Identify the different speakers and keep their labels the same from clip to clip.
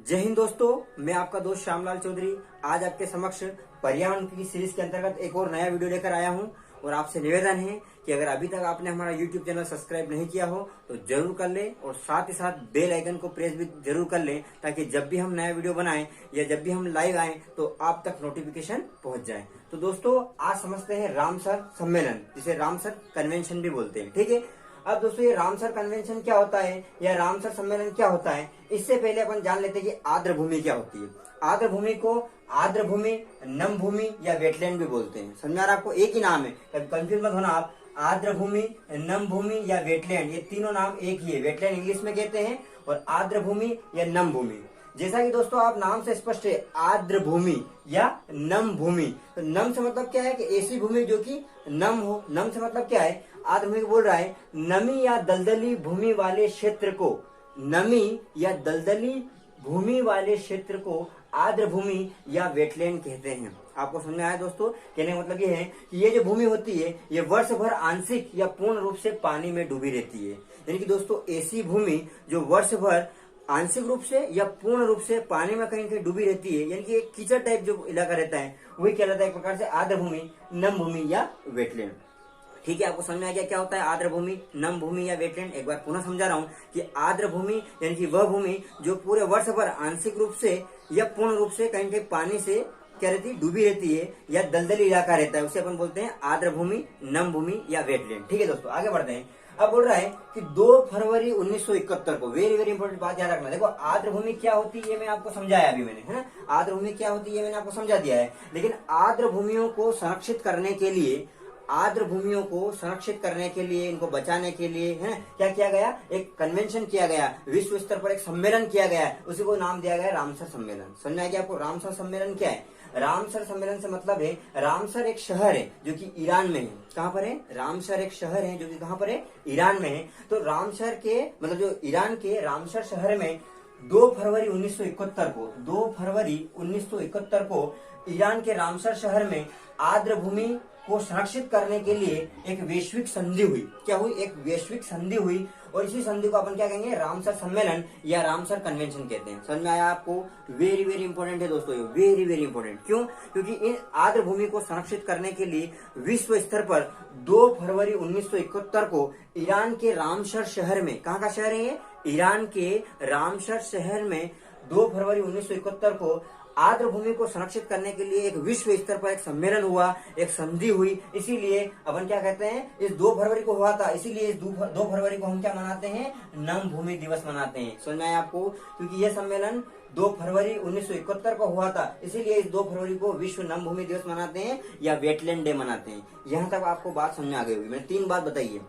Speaker 1: जय हिंद दोस्तों, मैं आपका दोस्त श्यामलाल चौधरी आज आपके समक्ष पर्यावरण की सीरीज के अंतर्गत एक और नया वीडियो लेकर आया हूं। और आपसे निवेदन है कि अगर अभी तक आपने हमारा यूट्यूब चैनल सब्सक्राइब नहीं किया हो तो जरूर कर लें और साथ ही साथ बेल आइकन को प्रेस भी जरूर कर लें, ताकि जब भी हम नया वीडियो बनाएं या जब भी हम लाइव आए तो आप तक नोटिफिकेशन पहुंच जाए। तो दोस्तों, आज समझते हैं रामसर सम्मेलन, जिसे रामसर कन्वेंशन भी बोलते हैं। ठीक है, अब दोस्तों ये रामसर कन्वेंशन क्या होता है या रामसर सम्मेलन क्या होता है, इससे पहले अपन जान लेते हैं कि आर्द्र भूमि क्या होती है। आर्द्र भूमि को आर्द्र भूमि, नम भूमि या वेटलैंड भी बोलते हैं। समझ में आ रहा है आपको? एक ही नाम है, कभी कंफ्यूज मत होना आप। आर्द्र भूमि, नम भूमि या वेटलैंड, ये तीनों नाम एक ही है। वेटलैंड इंग्लिश में कहते हैं और आर्द्र भूमि या नम भूमि। जैसा कि दोस्तों आप नाम से स्पष्ट है, आर्द्र भूमि या नम भूमि। तो नम से मतलब क्या है कि ऐसी भूमि जो कि नम हो। नम से मतलब क्या है, आर्द्र भूमि बोल रहा है नमी या दलदली भूमि वाले क्षेत्र को, नमी या दलदली भूमि वाले क्षेत्र को आर्द्र भूमि या वेटलैंड कहते हैं। आपको समझ में आया दोस्तों? कहने का मतलब ये है कि ये जो भूमि होती है ये वर्ष भर आंशिक या पूर्ण रूप से पानी में डूबी रहती है। यानी कि दोस्तों ऐसी भूमि जो वर्ष भर आंशिक रूप से या पूर्ण रूप से पानी में कहीं कहीं डूबी रहती है, यानी कि एक कीचड़ टाइप जो इलाका रहता है वही कहलाता है एक प्रकार से आर्द्र भूमि, नम भूमि या वेटलैंड। ठीक है, आपको समझ में आ गया क्या होता है आर्द्र भूमि, नम भूमि या वेटलैंड? एक बार पुनः समझा रहा हूं कि आर्द्र भूमि यानी कि वह भूमि जो पूरे वर्ष भर आंशिक रूप से या पूर्ण रूप से कहीं कहीं पानी से क्या रहती है, डूबी रहती है या दलदली इलाका रहता है, उसे अपन बोलते हैं आर्द्र भूमि, नम भूमि या वेटलैंड। ठीक है दोस्तों, आगे बढ़ते हैं। अब बोल रहा है कि 2 फरवरी 1971 को, वेरी वेरी इंपॉर्टेंट बात याद रखना। देखो आर्द्र भूमि क्या होती है मैं आपको समझाया अभी मैंने, है ना? आर्द्र भूमि क्या होती है मैंने आपको समझा दिया है। लेकिन आर्द्र भूमियों को संरक्षित करने के लिए, आर्द्र भूमियों को संरक्षित करने के लिए, इनको बचाने के लिए, है ना, क्या किया गया? एक कन्वेंशन किया गया, विश्व स्तर पर एक सम्मेलन किया गया, उसी को नाम दिया गया रामसर सम्मेलन। समझ में आया क्या आपको? रामसर सम्मेलन क्या है? रामसर सम्मेलन से मतलब है, रामसर एक शहर है जो कि ईरान में है। कहाँ पर है? रामसर एक शहर है जो कि कहाँ पर है? ईरान में है। तो रामसर के मतलब जो ईरान के रामसर शहर में 2 फरवरी 1971 को, 2 फरवरी 1971 को ईरान के रामसर शहर में आर्द्र भूमि को संरक्षित करने के लिए एक वैश्विक संधि हुई। क्या हुई? एक वैश्विक संधि हुई। और इसी संधि को अपन क्या कहेंगे? रामसर सम्मेलन या रामसर कन्वेंशन कहते हैं। समझ में आया आपको? वेरी वेरी इंपॉर्टेंट है दोस्तों, ये वेरी वेरी इंपॉर्टेंट। क्यों? क्योंकि इन आर्द्र भूमि को संरक्षित करने के लिए विश्व स्तर पर 2 फरवरी 1971 को ईरान के रामसर शहर में, कहाँ का शहर है ये? ईरान के रामसर शहर में 2 फरवरी 1971 को आर्द्र भूमि को संरक्षित करने के लिए एक विश्व स्तर पर एक सम्मेलन हुआ, एक संधि हुई। इसीलिए अपन क्या कहते हैं, इस 2 फरवरी को हुआ था, इसीलिए इस 2 फरवरी को हम क्या मनाते हैं? नम भूमि दिवस मनाते हैं। समझ में आया आपको? क्योंकि यह सम्मेलन 2 फरवरी 1971 को हुआ था, इसीलिए इस 2 फरवरी को विश्व नम भूमि दिवस मनाते हैं या वेटलैंड डे मनाते हैं। यहाँ तक आपको बात समझ में आ गई होगी। मैंने 3 बात बताई है,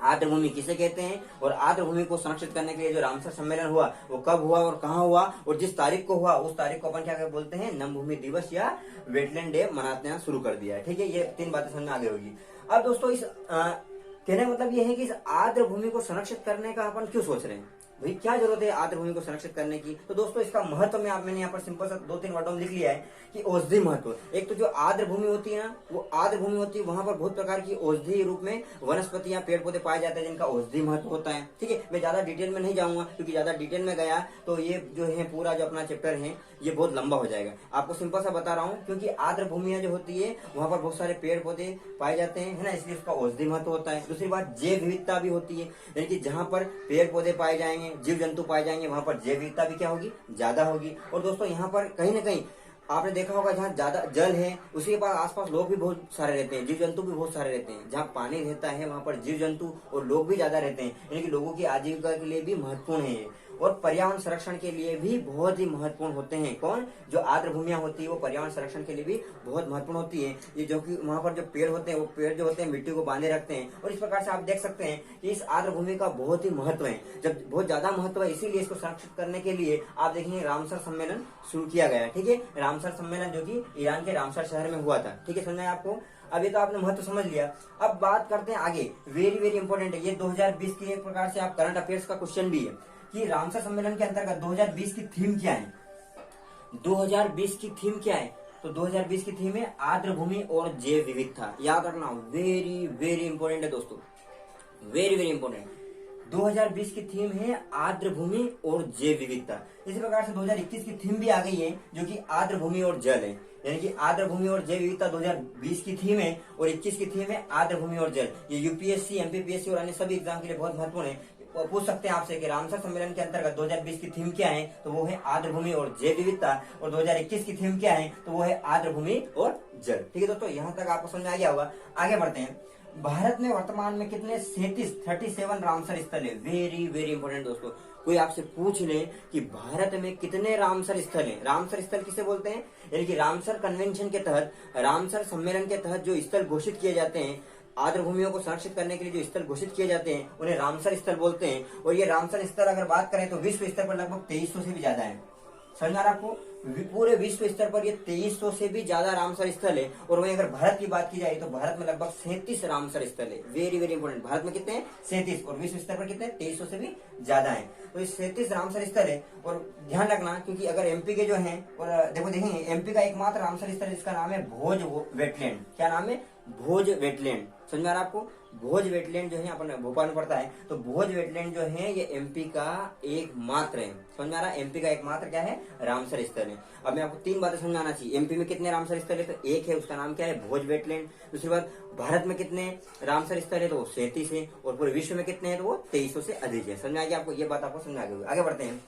Speaker 1: आर्द्र भूमि किसे कहते हैं और आर्द्र भूमि को संरक्षित करने के लिए जो रामसर सम्मेलन हुआ वो कब हुआ और कहाँ हुआ, और जिस तारीख को हुआ उस तारीख को अपन क्या बोलते हैं? नम भूमि दिवस या वेटलैंड डे मनाते शुरू कर दिया है। ठीक है, ये 3 बातें समझ में आ गई होगी। अब दोस्तों इस कहने का मतलब ये है कि इस आर्द्र भूमि को संरक्षित करने का अपन क्यों सोच रहे हैं, भाई क्या जरूरत है आर्द्र भूमि को संरक्षित करने की? तो दोस्तों इसका महत्व में मैंने यहाँ पर सिंपल सा 2-3 वर्डों में लिख लिया है कि औषधि महत्व। एक तो जो आर्द्र भूमि होती है ना, वो आर्द्र भूमि होती है, वहां पर बहुत प्रकार की औषधि रूप में वनस्पतियां, पेड़ पौधे पाए जाते हैं जिनका औषधि महत्व होता है। ठीक है, मैं ज्यादा डिटेल में नहीं जाऊंगा क्योंकि ज्यादा डिटेल में गया तो ये जो है पूरा जो अपना चैप्टर है ये बहुत लंबा हो जाएगा। आपको सिंपल सा बता रहा हूँ क्योंकि आर्द्र भूमियां जो होती है वहां पर बहुत सारे पेड़ पौधे पाए जाते हैं, है ना, इसलिए उसका औषधि महत्व होता है। दूसरी बात जैव विविधता भी होती है, यानी कि जहां पर पेड़ पौधे पाए जाएंगे, जीव जंतु पाए जाएंगे, वहां पर जैव विविधता भी क्या होगी? ज्यादा होगी। और दोस्तों यहाँ पर कहीं ना कहीं आपने देखा होगा जहाँ ज्यादा जल है उसके पास आसपास लोग भी बहुत सारे रहते हैं, जीव जंतु भी बहुत सारे रहते हैं। जहाँ पानी रहता है वहां पर जीव जंतु और लोग भी ज्यादा रहते हैं, यानी कि लोगों की आजीविका के लिए भी महत्वपूर्ण है और पर्यावरण संरक्षण के लिए भी बहुत ही महत्वपूर्ण होते हैं। कौन? जो आर्द्र भूमियां होती है वो पर्यावरण संरक्षण के लिए भी बहुत महत्वपूर्ण होती है। ये जो कि वहां पर जो पेड़ होते हैं वो पेड़ जो होते हैं मिट्टी को बांधे रखते हैं। और इस प्रकार से आप देख सकते हैं कि इस आर्द्र भूमि का बहुत ही महत्व है, जब बहुत ज्यादा महत्व है, इसीलिए इसको संरक्षित करने के लिए आप देखेंगे रामसर सम्मेलन शुरू किया गया है। ठीक है, रामसर सम्मेलन जो कि ईरान के रामसर शहर में हुआ था। ठीक है, समझना है आपको? अब ये तो आपने महत्व समझ लिया। अब बात करते हैं आगे, वेरी वेरी इंपॉर्टेंट है ये। 2020 की एक प्रकार से आप करंट अफेयर्स का क्वेश्चन भी है कि रामसर सम्मेलन के अंतर्गत 2020 की थीम क्या है? 2020 की थीम क्या है? तो 2020 की थीम है आर्द्र भूमि और जैव विविधता। याद रखना, वेरी वेरी इंपॉर्टेंट है दोस्तों, वेरी वेरी इंपॉर्टेंट। 2020 की थीम है आर्द्र भूमि और जैव विविधता। इसी प्रकार से 2021 की थीम भी आ गई है जो कि आर्द्र भूमि और जल है, यानी कि आर्द्र भूमि और जैव विविधता 2020 की थीम है और 21 की थीम है आर्द्र भूमि और जल। ये यूपीएससी, एमपीपीएससी और अन्य सभी एग्जाम के लिए बहुत महत्वपूर्ण है। पूछ सकते हैं आपसे कि रामसर सम्मेलन के अंतर्गत 2020 की थीम क्या है, तो वो है आर्द्र भूमि और जैव विविधता, और 2021 की थीम क्या है, तो वो है आर्द्र भूमि और जल। ठीक है दोस्तों, यहाँ तक आपको समझ आ गया होगा। आगे बढ़ते हैं। भारत में वर्तमान में कितने 37 रामसर स्थल है। वेरी वेरी इंपॉर्टेंट दोस्तों, कोई आपसे पूछ ले कि भारत में कितने रामसर स्थल हैं। रामसर स्थल किसे बोलते हैं, यानी कि रामसर कन्वेंशन के तहत, रामसर सम्मेलन के तहत जो स्थल घोषित किए जाते हैं, आर्द्र भूमियों को संरक्षित करने के लिए जो स्थल घोषित किए जाते हैं, उन्हें रामसर स्थल बोलते हैं। और ये रामसर स्थल अगर बात करें तो विश्व स्तर पर लगभग 2300 से भी ज्यादा है। समझ आ रहा आपको, पूरे विश्व स्तर पर ये 2300 से भी ज्यादा रामसर स्थल है। और वहीं अगर भारत की बात की जाए तो भारत में लगभग 37 रामसर स्थल है। वेरी वेरी इंपॉर्टेंट, भारत में कितने हैं, 37, और विश्व स्तर पर कितने, 2300 से भी ज्यादा है। तो ये 37 रामसर स्थल है। और ध्यान रखना, क्योंकि अगर एमपी के जो है, और देखो देखेंगे एमपी का एकमात्र रामसर स्थल जिसका नाम है भोज वेटलैंड। क्या नाम है, भोज वेटलैंड। समझ में आ रहा आपको, भोज वेटलैंड जो है अपन भोपाल में पड़ता है, तो भोज वेटलैंड जो है ये एमपी का एकमात्र है। समझ में आ रहा है, एमपी का एकमात्र क्या है, रामसर स्थल है। अब मैं आपको 3 बातें समझाना चाहिए। एमपी में कितने रामसर स्थल है, तो एक है, उसका नाम क्या है, भोज वेटलैंड। दूसरी बात, भारत में कितने रामसर स्थल है, तो वो 37 है। और पूरे विश्व में कितने हैं, तो वो 2300 से अधिक है। समझ में आ गया आपको, ये बात आपको समझ आ गई। आगे बढ़ते हैं।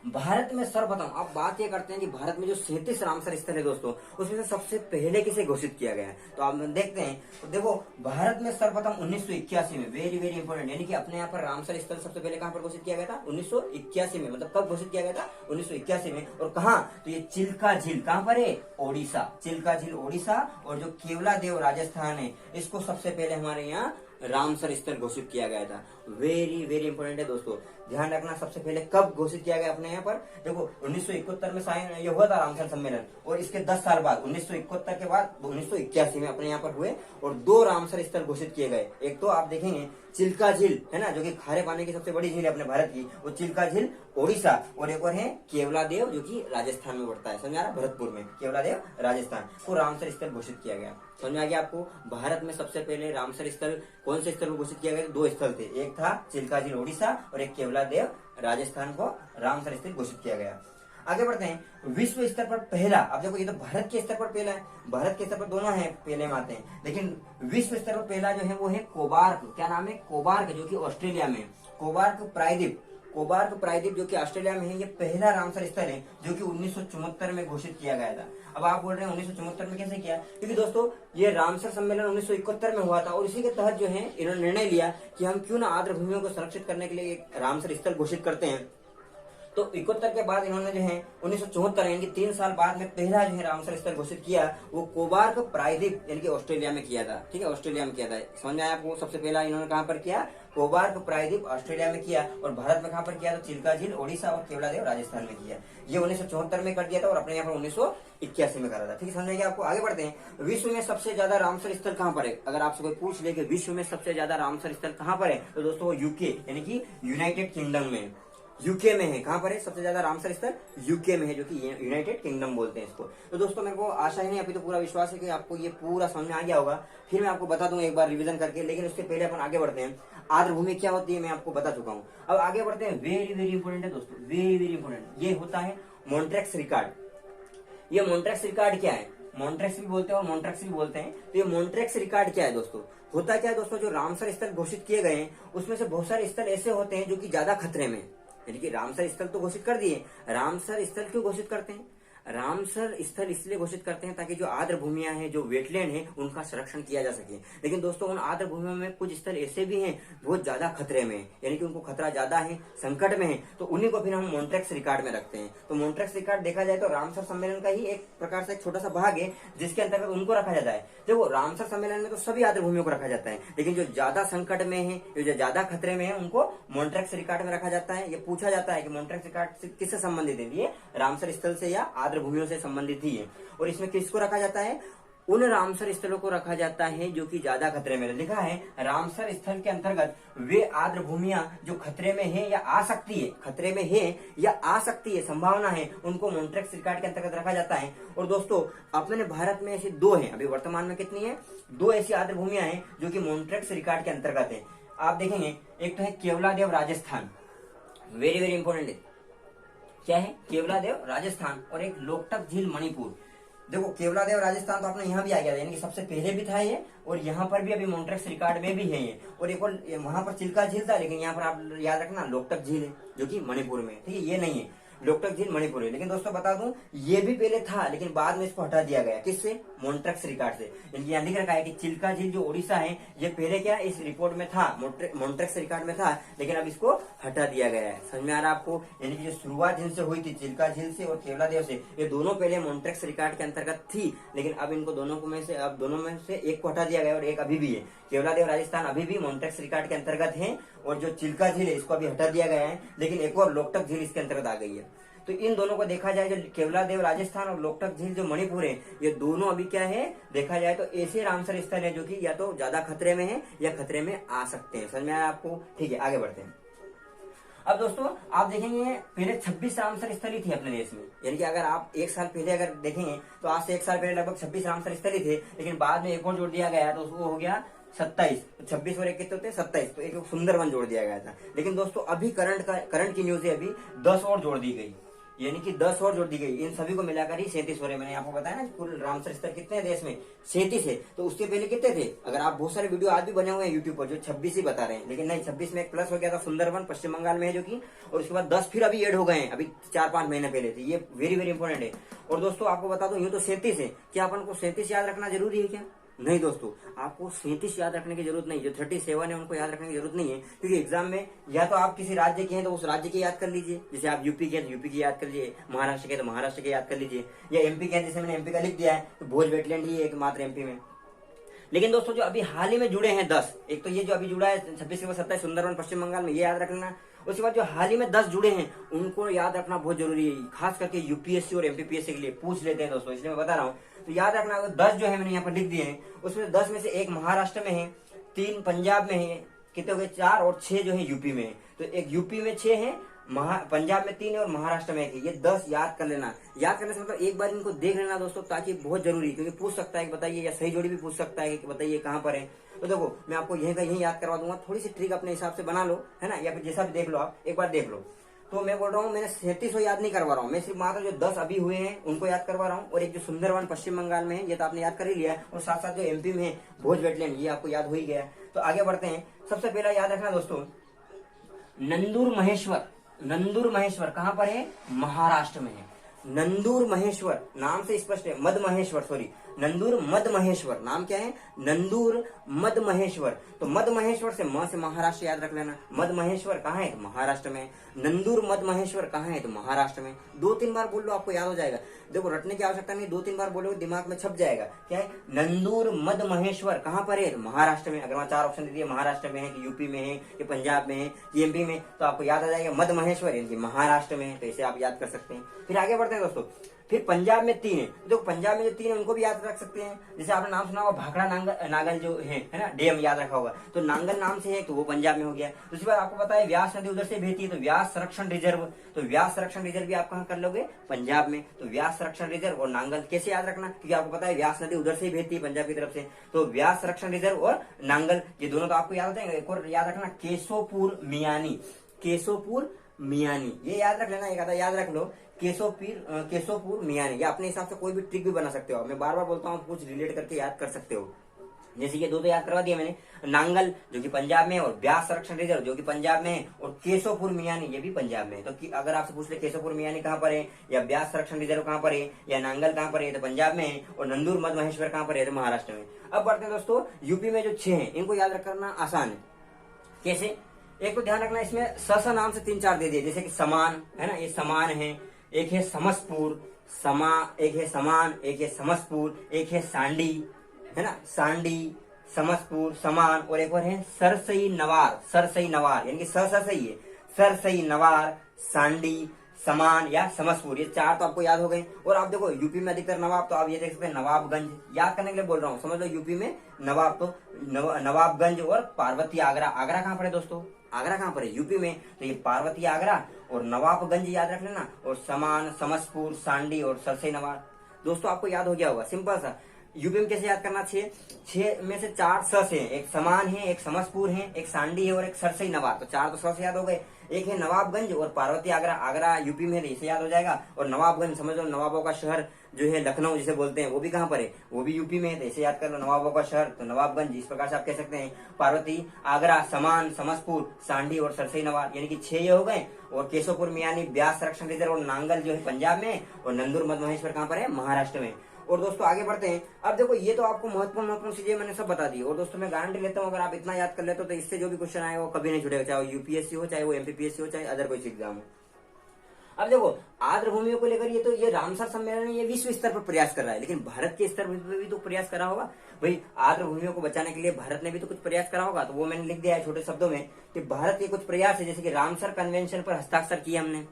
Speaker 1: भारत में सर्वप्रथम, अब बात ये करते हैं कि भारत में जो 37 रामसर स्थल है दोस्तों, उसमें से सबसे पहले किसे घोषित किया गया है, तो आप देखते हैं। तो देखो, भारत में सर्वप्रथम 1981 में, वेरी वेरी इंपॉर्टेंट, यानी कि अपने यहाँ पर रामसर स्थल सबसे पहले कहाँ पर घोषित किया गया था, 1981 में। मतलब कब घोषित किया गया था, 1981 में। और कहाँ, तो ये चिल्का झील कहाँ पर है, ओडिशा। चिल्का झील ओडिशा, और जो केवलादेव राजस्थान है, इसको सबसे पहले हमारे यहाँ रामसर स्थल घोषित किया गया था। वेरी वेरी इंपॉर्टेंट है दोस्तों, ध्यान रखना। सबसे पहले कब घोषित किया गया अपने यहाँ पर, देखो 1971 में साइन ये हुआ था रामसर सम्मेलन, और इसके 10 साल बाद 1971 के बाद 1981 में अपने यहाँ पर हुए, और 2 रामसर स्थल घोषित किए गए। एक तो आप देखेंगे चिल्का झील है ना, जो कि खारे पानी की सबसे बड़ी झील है अपने भारत की, वो चिल्का झील ओडिशा, और एक और है केवलादेव जो कि राजस्थान में पड़ता है। समझ आ रहा, भरतपुर में, केवलादेव राजस्थान को रामसर स्थल घोषित किया गया। समझ आ गया आपको, भारत में सबसे पहले रामसर स्थल कौन से स्थल को घोषित किया गया, 2 स्थल थे, एक था चिल्का झील ओडिशा और एक केवलादेव राजस्थान को रामसर स्थल घोषित किया गया। आगे बढ़ते हैं। विश्व स्तर पर पहला, अब देखो ये तो भारत के स्तर पर पहला है, भारत के स्तर पर दोनों है पहले में आते हैं, लेकिन विश्व स्तर पर पहला जो है वो है कोबार्क। क्या नाम है, कोबार्क, जो कि ऑस्ट्रेलिया में, कोबार्क प्रायद्वीप, कोबार्क प्रायद्वीप जो कि ऑस्ट्रेलिया में है, ये पहला रामसर स्थल है जो कि 1974 में घोषित किया गया था। अब आप बोल रहे हैं 1974 में कैसे किया, क्योंकि दोस्तों ये रामसर सम्मेलन 1971 में हुआ था, और इसी के तहत जो है इन्होंने निर्णय लिया कि हम क्यों ना आर्द्र भूमियों को संरक्षित करने के लिए एक रामसर स्थल घोषित करते हैं। तो 71 के बाद इन्होंने जो है 1974 यानी कि 3 साल बाद में पहला जो है रामसर स्थल घोषित किया, वो कोबार्क प्रायद्वीप यानी कि ऑस्ट्रेलिया में किया था। ठीक है, ऑस्ट्रेलिया में किया था। समझ में आया आपको, सबसे पहला इन्होंने कहां पर किया, कोबार्क प्रायद्वीप ऑस्ट्रेलिया में किया, और भारत में कहां पर किया, तो चिल्का झील ओडिशा और केवलादेव राजस्थान में किया। ये 1974 में कर दिया था, और अपने यहाँ पर 1981 में करा था। ठीक है, समझेंगे आपको। आगे बढ़ते हैं। विश्व में सबसे ज्यादा रामसर स्थल कहां पर है, अगर आपसे कोई पूछ ले कि विश्व में सबसे ज्यादा रामसर स्थल कहां पर है, तो दोस्तों यूके यानी कि यूनाइटेड किंगडम में, यूके में है। कहां पर है सबसे ज्यादा रामसर स्थल, यूके में है, जो कि यूनाइटेड किंगडम बोलते हैं इसको। तो दोस्तों मेरे को आशा ही नहीं, अभी तो पूरा विश्वास है कि आपको ये पूरा समझ में आ गया होगा। फिर मैं आपको बता दूंगा एक बार रिवीजन करके, लेकिन उससे पहले अपन आगे बढ़ते हैं। आर्द्र भूमि क्या होती है मैं आपको बता चुका हूँ। अब आगे बढ़ते हैं। वेरी वेरी इंपोर्टेंट है दोस्तों, वेरी वेरी इंपोर्टेंट, ये होता है मॉन्ट्रेक्स रिकॉर्ड। ये मॉन्ट्रेक्स रिकॉर्ड क्या है, मॉन्ट्रेक्स भी बोलते हैं और मॉन्ट्रेक्स भी बोलते हैं। तो ये मॉन्ट्रेक्स रिकॉर्ड क्या है दोस्तों, होता क्या है दोस्तों, जो रामसर स्थल घोषित किए गए हैं उसमें से बहुत सारे स्थल ऐसे होते हैं जो कि ज्यादा खतरे में, यानी कि रामसर स्थल तो घोषित कर दिए। रामसर स्थल क्यों घोषित करते हैं, रामसर स्थल इसलिए घोषित करते हैं ताकि जो आर्द्र भूमियां हैं, जो वेटलैंड है, उनका संरक्षण किया जा सके। लेकिन दोस्तों उन आर्द्र भूमियों में कुछ स्थल ऐसे भी हैं बहुत ज्यादा खतरे में, यानी कि उनको खतरा ज्यादा है, संकट में है, तो उन्हीं को फिर हम मॉन्ट्रेक्स रिकॉर्ड में रखते हैं। तो मॉन्ट्रेक्स रिकॉर्ड देखा जाए तो रामसर सम्मेलन का ही एक प्रकार से एक छोटा सा भाग है जिसके अंतर्गत उनको रखा जाता है। देखो रामसर सम्मेलन में तो सभी आर्द्र भूमियों को रखा जाता है, लेकिन जो ज्यादा संकट में है, जो ज्यादा खतरे में है, उनको मॉन्ट्रेक्स रिकॉर्ड में रखा जाता है। ये पूछा जाता है कि मॉन्ट्रेक्स रिकॉर्ड किससे संबंधित है, ये रामसर स्थल से या आर्द्र भूमियों से संबंधित ही है। और इसमें किसको रखा जाता है, उन रामसर स्थलों को रखा जाता है जो कि ज्यादा खतरे में। लिखा है रामसर स्थल के अंतर्गत वे आर्द्र भूमियां जो खतरे में है या आ सकती है, खतरे में है या आ सकती है, संभावना है, उनको मॉन्ट्रेक्स रिकॉर्ड के अंतर्गत रखा जाता है। और दोस्तों अपने भारत में ऐसी 2 हैं, अभी वर्तमान में कितनी है, 2 ऐसी आर्द्र भूमियां हैं जो कि मॉन्ट्रेक्स रिकॉर्ड के अंतर्गत है। आप देखेंगे एक तो है Keoladeo Rajasthan, very very important है। क्या है? केवलादेव राजस्थान, और एक लोकटक झील मणिपुर। देखो केवलादेव राजस्थान तो आपने यहाँ भी आ गया था, यानी कि सबसे पहले भी था ये, और यहाँ पर भी अभी मॉन्ट्रेक्स रिकॉर्ड में भी है ये। और एक और वहां पर चिल्का झील था, लेकिन यहाँ पर आप याद रखना लोकटक झील है जो कि मणिपुर में, ठीक है, ये नहीं है, लोकटक झील मणिपुर है। लेकिन दोस्तों बता दूं ये भी पहले था, लेकिन बाद में इसको हटा दिया गया। किससे? मॉन्ट्रेक्स रिकॉर्ड से। यानी यहाँ लिख रखा है कि चिल्का झील जो ओडिशा है, ये पहले क्या इस रिपोर्ट में था, मॉन्ट्रेक्स रिकॉर्ड में था, लेकिन अब इसको हटा दिया गया है। समझ में आ रहा है आपको? यानी कि जो शुरुआत जिनसे हुई थी, चिल्का झील से और केवलादेव से, ये दोनों पहले मॉन्ट्रेक्स रिकॉर्ड के अंतर्गत थी, लेकिन अब इनको दोनों में से एक को हटा दिया गया और एक अभी भी है। केवलादेव राजस्थान अभी भी मॉन्ट्रेक्स रिकॉर्ड के अंतर्गत है, और जो चिल्का झील है इसको अभी हटा दिया गया है, लेकिन एक और लोकटक झील इसके अंतर्गत आ गई है। तो इन दोनों को देखा जाए, जो केवलादेव राजस्थान और लोकटक झील जो मणिपुर है, ये दोनों अभी क्या है देखा जाए तो ऐसे रामसर स्थल है जो कि या तो ज्यादा खतरे में है या खतरे में आ सकते हैं। समझ में आया आपको? ठीक है, आगे बढ़ते हैं। अब दोस्तों आप देखेंगे पहले 26 रामसर स्थल ही थे अपने देश में, यानी कि अगर आप एक साल पहले अगर देखेंगे तो आज से एक साल पहले लगभग 26 रामसर स्थल ही थे, लेकिन बाद में एक और जोड़ दिया गया तो उसको हो गया 27। 26 और 1 कितने होते हैं? 27। तो एक सुंदरवन जोड़ दिया गया था। लेकिन दोस्तों अभी करंट की न्यूज है, अभी 10 और जोड़ दी गई, यानी कि 10 और जोड़ दी गई। इन सभी को मिलाकर ही 37 हो रहे। मैंने आपको बताया ना कुल रामसर स्थल कितने हैं देश में? 37 है। तो उसके पहले कितने थे? अगर आप बहुत सारे वीडियो आज भी बने हुए हैं यूट्यूब पर जो 26 ही बता रहे हैं, लेकिन नहीं, 26 में एक प्लस हो गया था, सुंदरवन पश्चिम बंगाल में है जो कि, और उसके बाद 10 फिर अभी ऐड हो गए हैं, अभी 4-5 महीने पहले थे। ये वेरी वेरी इंपॉर्टेंट है। और दोस्तों आपको बता दो, यूं तो 37 है, क्या अपन को 37 याद रखना जरूरी है क्या? नहीं दोस्तों, आपको 37 याद रखने की जरूरत नहीं, जो 37 है उनको याद रखने की जरूरत नहीं है, क्योंकि एग्जाम में या तो आप किसी राज्य के हैं तो उस राज्य के याद कर लीजिए, जैसे आप यूपी के हैं तो यूपी की याद कर लीजिए, महाराष्ट्र के तो महाराष्ट्र के याद कर लीजिए, या एमपी के हैं जैसे मैंने एमपी का लिख दिया है तो भोज वेटलैंड ही एक मात्र एमपी में। लेकिन दोस्तों जो अभी हाल ही में जुड़े हैं 10, एक तो ये जो अभी जुड़ा है 26 के बाद 27 सुंदरवन पश्चिम बंगाल में, ये याद रखना। उसके बाद जो हाल ही में 10 जुड़े हैं उनको याद रखना बहुत जरूरी है, खास करके यूपीएससी और एमपीपीएससी के लिए पूछ लेते हैं दोस्तों, इसलिए मैं बता रहा हूँ। तो याद रखना 10 जो है मैंने यहाँ पर लिख दिए हैं, उसमें 10 में से एक महाराष्ट्र में है, 3 पंजाब में है, कितने हो गए 4, और 6 जो है यूपी में है। तो एक यूपी में 6 है, पंजाब में 3 है और महाराष्ट्र में 1 है। ये 10 याद कर लेना। याद करने से मतलब एक बार इनको देख लेना दोस्तों, ताकि बहुत जरूरी है, क्योंकि पूछ सकता है कि बताइए, या सही जोड़ी भी पूछ सकता है कि बताइए कहाँ पर है। तो देखो मैं आपको यहीं का यहीं याद करवा दूंगा, थोड़ी सी ट्रिक अपने हिसाब से बना लो, है ना, या फिर जैसा भी देख लो, आप एक बार देख लो। तो मैं बोल रहा हूँ मैंने 37 याद नहीं करवा रहा हूँ, मैं सिर्फ मात्र जो 10 अभी हुए हैं उनको याद करवा रहा हूँ, और एक जो सुंदरवन पश्चिम बंगाल में है ये तो आपने याद कर ही लिया है, और साथ साथ जो एमपी में है भोज वेटलैंड, ये आपको याद हो ही गया। तो आगे बढ़ते हैं। सबसे पहला याद रखना दोस्तों, नंदूर महेश्वर। नंदूर महेश्वर कहाँ पर है? महाराष्ट्र में है। नंदूर महेश्वर नाम से स्पष्ट है, मद महेश्वर, सॉरी, नंदूर मद महेश्वर, नाम क्या है? नंदूर मद महेश्वर। तो मद महेश्वर से म से महाराष्ट्र याद रख लेना। मद महेश्वर कहाँ है? महाराष्ट्र में। नंदूर मद महेश्वर कहाँ है? तो महाराष्ट्र में। 2-3 बार बोल लो, आपको याद हो जाएगा। देखो रटने की आवश्यकता नहीं, 2-3 बार बोलोगे दिमाग में छप जाएगा। क्या है? नंदूर मद महेश्वर कहाँ पर है? तो महाराष्ट्र में। अगर वहाँ 4 ऑप्शन दे दिए, महाराष्ट्र में है कि यूपी में है कि पंजाब में है कि एमपी में, तो आपको याद आ जाएगा मद महेश्वर यानी महाराष्ट्र में है। तो इसे आप याद कर सकते हैं। फिर आगे बढ़ते हैं दोस्तों। फिर पंजाब में 3 है, तो पंजाब में जो 3 है उनको भी याद रख सकते हैं। जैसे आपने नाम सुना होगा भाखड़ा नागल जो है ना, डैम याद रखा होगा, तो नांगल नाम से है तो वो पंजाब में हो गया। दूसरी बात आपको पता है व्यास नदी उधर से बहती है, तो व्यास संरक्षण रिजर्व, तो व्यास संरक्षण रिजर्व भी आप कहाँ कर लोगे? पंजाब में। तो व्यास संरक्षण रिजर्व और नांगल कैसे याद रखना? क्योंकि आपको पता है व्यास नदी उधर से ही बहती है पंजाब की तरफ से, तो व्यास संरक्षण रिजर्व और नांगल, ये दोनों तो आपको याद होते हैं। एक और याद रखना, केशोपुर मियानी। केशोपुर मियानी ये याद रख लेना, एक आधा याद रख लो, केशोपुर मियानी। या अपने हिसाब से कोई भी ट्रिक भी बना सकते हो। मैं बार बार बोलता हूँ, कुछ रिलेट करके याद कर सकते हो। जैसे ये 2 तो याद करवा दिया मैंने, नांगल जो कि पंजाब में, और व्यास संरक्षण रिजर्व जो कि पंजाब में है, और केशोपुर मियानी ये भी पंजाब में है। तो अगर आपसे पूछ ले केशोपुर मियानी कहाँ पर है, या व्यास संरक्षण रिजर्व कहाँ पर है, या नांगल कहाँ पर है, तो पंजाब में है, और नंदूर मद महेश्वर कहाँ पर है, तो महाराष्ट्र में। अब बढ़ते हैं दोस्तों, यूपी में जो 6 है इनको याद करना आसान है। कैसे? एक तो ध्यान रखना, इसमें स नाम से 3-4 दे दिए, जैसे कि समान है ना, ये समान है, एक है समसपुर, एक है समान, एक है समसपुर, एक है सांडी है ना, सांडी, समसपुर, समान, और एक और है सरसई नवार। सरसई नवार यानी कि सही है, सरसई नवार, सांडी, समान या समसपुर, ये 4 तो आपको याद हो गए। और आप देखो यूपी में अधिकतर नवाब, तो आप ये देख सकते हैं नवाबगंज, याद करने के लिए बोल रहा हूँ, समझ लो यूपी में नवाब, तो नवाबगंज और पार्वती आगरा। आगरा कहाँ पर है दोस्तों? आगरा कहाँ पर है? यूपी में। तो ये पार्वती आगरा और नवाबगंज याद रख लेना, और समान, समसपुर, सांडी और सरसई नवार। दोस्तों आपको याद हो गया होगा, सिंपल सा। यूपी में कैसे याद करना? 6 में से 4 स से, एक समान है, एक समसपुर है, एक सांडी है और एक सरसई नवाब। तो 4 तो स से याद हो गए। एक है नवाबगंज और पार्वती आगरा। आगरा यूपी में है, इसे याद हो जाएगा। और नवाबगंज समझ लो, नवाबों का शहर जो है लखनऊ जिसे बोलते हैं, वो भी कहाँ पर है? वो भी यूपी में है, तो इसे याद कर लो, नवाबों का शहर तो नवाबगंज। इस प्रकार से आप कह सकते हैं पार्वती आगरा, समान, समसपुर, सांडी और सरसई नवाब, यानी कि 6 ये हो गए। और केशवपुर में यानी ब्यास संरक्षण रिजर्व और नांगल जो है पंजाब में, और नंदुर मध महेश्वर कहाँ पर है? महाराष्ट्र में। और दोस्तों आगे बढ़ते हैं। अब देखो, ये तो आपको महत्वपूर्ण चीजें मैंने सब बता दी। और दोस्तों मैं गारंटी लेता हूँ, अगर आप इतना याद कर लेते हो तो इससे जो भी क्वेश्चन आए वो कभी नहीं छूटेगा, चाहे वो यूपीएससी हो, चाहे वो एमपीपीएससी हो, चाहे अदर कोई एग्जाम हो। अब देखो, आर्द्र भूमियों को लेकर ये रामसर सम्मेलन ये विश्व स्तर पर प्रयास कर रहा है, लेकिन भारत के स्तर पर भी तो प्रयास करा होगा भाई। आर्द्र भूमियों को बचाने के लिए भारत ने भी तो कुछ प्रयास करा होगा। तो वो मैंने लिख दिया है छोटे शब्दों में कि भारत के कुछ प्रयास है, जैसे कि रामसर कन्वेंशन पर हस्ताक्षर किए हमने।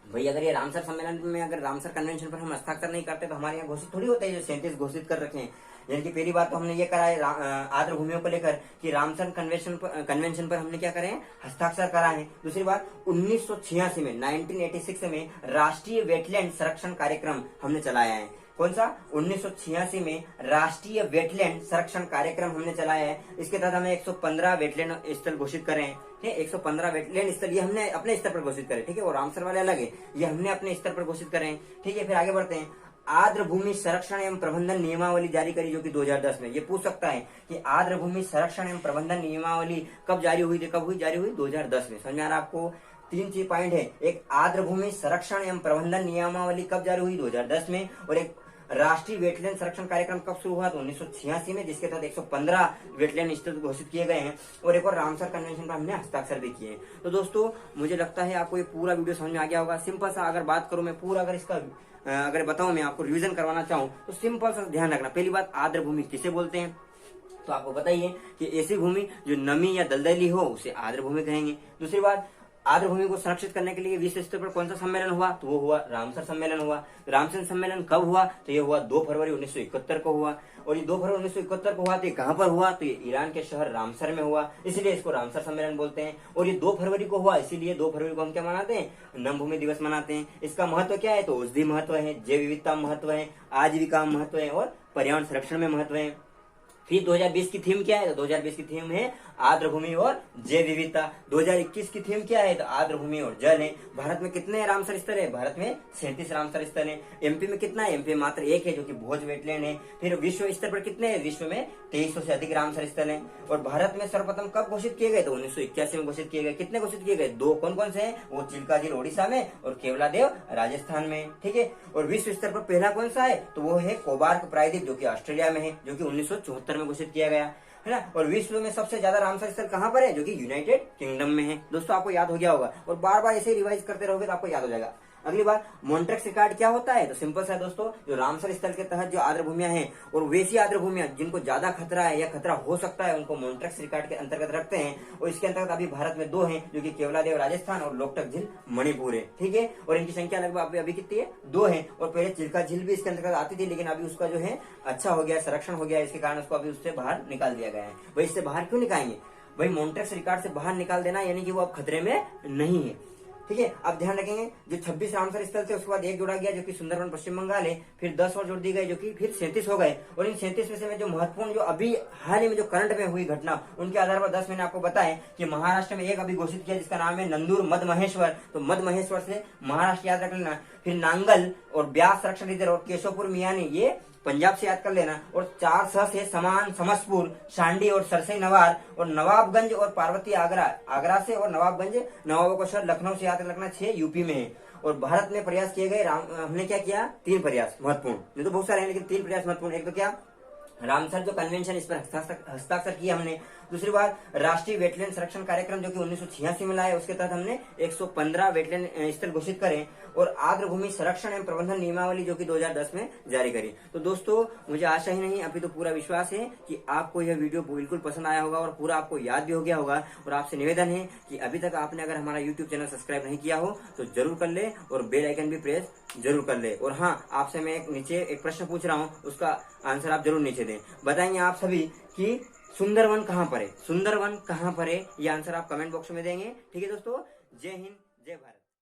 Speaker 1: भाई अगर ये रामसर सम्मेलन में, अगर रामसर कन्वेंशन पर हम हस्ताक्षर नहीं करते तो हमारे यहाँ घोषित थोड़ी होते हैं जो 37 घोषित कर रखे हैं। यानी कि पहली बात तो हमने ये करा है आर्द्र भूमियों को लेकर कि रामसर कन्वेंशन पर हमने क्या करे हैं? हस्ताक्षर करा है। दूसरी बात, 1986 में 1986 में राष्ट्रीय वेटलैंड संरक्षण कार्यक्रम हमने चलाया है। कौन सा? 1986 में राष्ट्रीय वेटलैंड संरक्षण कार्यक्रम हमने चलाया है। इसके तहत हमें 115 वेटलैंड स्थल घोषित करे हैं। ठीक है, 115 वेटलैंड स्थल ये हमने अपने स्तर पर घोषित करे। ठीक है, और रामसर वाले अलग है, ये हमने अपने स्तर पर घोषित करे हैं। ठीक है, फिर आगे बढ़ते हैं। आर्द्र भूमि संरक्षण एवं प्रबंधन नियमावली जारी करी, जो कि 2010 में। ये पूछ सकता है कि आर्द्र भूमि संरक्षण एवं प्रबंधन नियमावली कब जारी हुई थी? कब हुई? जारी हुई 2010 में। समझ में आ रहा है आपको? 3 चीज पॉइंट है। एक, आर्द्र भूमि संरक्षण एवं प्रबंधन नियमावली कब जारी हुई? 2010 में। और एक, राष्ट्रीय वेटलैंड संरक्षण कार्यक्रम कब शुरू हुआ? तो 1986 में, जिसके तहत 115 वेटलैंड स्थल घोषित किए गए हैं। और एक और रामसर कन्वेंशन पर हमने हस्ताक्षर भी किए हैं। तो दोस्तों मुझे लगता है आपको ये पूरा वीडियो समझ में आ गया होगा। सिंपल सा अगर बात करूं मैं पूरा, अगर इसका अगर बताऊं, मैं आपको रिवीजन करवाना चाहूं तो सिंपल सा ध्यान रखना। पहली बात, आर्द्र भूमि किसे बोलते हैं? तो आपको बताइए कि ऐसी भूमि जो नमी या दलदली हो उसे आर्द्र भूमि कहेंगे। दूसरी बात, आर्द्र भूमि को संरक्षित करने के लिए विश्व स्तर पर कौन सा सम्मेलन हुआ? तो वो हुआ रामसर सम्मेलन हुआ। रामसर सम्मेलन कब हुआ? तो ये हुआ 2 फरवरी 1971 को हुआ। और ये 2 फरवरी 1971 को हुआ तो ये कहां पर हुआ? तो ये ईरान के शहर रामसर में हुआ, इसलिए इसको रामसर सम्मेलन बोलते हैं। और ये 2 फरवरी को हुआ, इसीलिए 2 फरवरी को हम क्या मनाते हैं? नम भूमि दिवस मनाते हैं। इसका महत्व क्या है? तो औषधि महत्व है, जैव विविधता महत्व है, आजीविका महत्व है और पर्यावरण संरक्षण में महत्व है। फिर 2020 की थीम क्या है? तो 2020 की थीम है आर्द्र भूमि और जैव विविधता। 2021 की थीम क्या है? तो आर्द्र भूमि और जल है। भारत में कितने रामसर स्थल है? भारत में 37 रामसर स्थल है। एमपी में कितना है? एमपी में मात्र 1 है, जो कि भोज वेटलैंड है। फिर विश्व स्तर पर कितने हैं? विश्व में 2300 से अधिक रामसर स्थल है। और भारत में सर्वप्रथम कब घोषित किए गए? तो 1981 में घोषित किए गए। कितने घोषित किए गए? 2। कौन कौन से हैं? वो चिल्का झील ओडिशा में और केवलादेव राजस्थान में। ठीक है, और विश्व स्तर पर पहला कौन सा है? तो वो है कोबार्क प्रायद्वीप, जो कि ऑस्ट्रेलिया में है, जो कि 1974 में घोषित किया गया है ना। और विश्व में सबसे ज्यादा रामसर स्थल कहां पर है? जो कि यूनाइटेड किंगडम में है। दोस्तों आपको याद हो गया होगा, और बार बार ऐसे रिवाइज करते रहोगे तो आपको याद हो जाएगा। अगली बार, मॉन्ट्रेक्स रिकॉर्ड क्या होता है? तो सिंपल सा दोस्तों, जो रामसर स्थल के तहत जो आर्द्र भूमियां हैं और वैसी आर्द्र भूमियां जिनको ज्यादा खतरा है या खतरा हो सकता है, उनको मॉन्ट्रेक्स रिकॉर्ड के अंतर्गत रखते हैं। और इसके अंतर्गत अभी भारत में 2 हैं, जो कि केवलादेव राजस्थान और लोकटक झील मणिपुर है। ठीक है, और इनकी संख्या लगभग अभी कितनी है? 2 है। और पहले चिल्का झील भी इसके अंतर्गत आती थी, लेकिन अभी उसका जो है अच्छा हो गया, संरक्षण हो गया, इसके कारण उसको अभी उससे बाहर निकाल दिया गया है। भाई इससे बाहर क्यों निकालेंगे? भाई मॉन्ट्रेक्स रिकॉर्ड से बाहर निकाल देना यानी कि वो अब खतरे में नहीं है। ठीक है, अब ध्यान रखेंगे, जो 26 रामसर स्थल थे उसके बाद 1 जोड़ा गया, जो कि सुंदरवन पश्चिम बंगाल है। फिर 10 और जोड़ दी गई, जो कि फिर 37 हो गए। और इन 37 में से जो महत्वपूर्ण, जो अभी हाल ही में जो करंट में हुई घटना, उनके आधार पर 10 मैंने आपको बताया कि महाराष्ट्र में एक अभी घोषित किया, जिसका नाम है नंदुर मध महेश्वर। तो मध महेश्वर से महाराष्ट्र याद रख लेना। फिर नांगल और ब्यास संरक्षण रिजर्व और केशवपुर मियानी, ये पंजाब से याद कर लेना। और 4 स से समान, समसपुर, सांडी और सरसई नवार, और नवाबगंज और पार्वती आगरा, आगरा से, और नवाबगंज नवाबों का शहर लखनऊ से याद रखना, 6 यूपी में है। और भारत में प्रयास किए गए, हमने क्या किया? 3 प्रयास महत्वपूर्ण, ये तो बहुत सारे हैं लेकिन 3 प्रयास महत्वपूर्ण। एक तो क्या? रामसर जो कन्वेंशन, इस पर हस्ताक्षर किया हमने। दूसरी बात, राष्ट्रीय वेटलैंड संरक्षण कार्यक्रम जो कि 1986 में लाए, उसके तहत हमने 115 वेटलैंड स्थल घोषित करे। और आर्द्र भूमि संरक्षण एवं प्रबंधन नियमावली जो कि 2010 में जारी करी। तो दोस्तों मुझे आशा ही नहीं, अभी तो पूरा विश्वास है कि आपको यह वीडियो बिल्कुल पसंद आया होगा और पूरा आपको याद भी हो गया होगा। और आपसे निवेदन है कि अभी तक आपने अगर हमारा यूट्यूब चैनल सब्सक्राइब नहीं किया हो तो जरूर कर ले, और बेल आइकन भी प्रेस जरूर कर ले। और हाँ, आपसे मैं नीचे एक प्रश्न पूछ रहा हूँ, उसका आंसर आप जरूर नीचे दें। बताएंगे आप सभी कि सुंदरवन कहाँ पर है? सुंदरवन कहाँ पर है? ये आंसर आप कमेंट बॉक्स में देंगे। ठीक है दोस्तों, जय हिंद, जय भारत।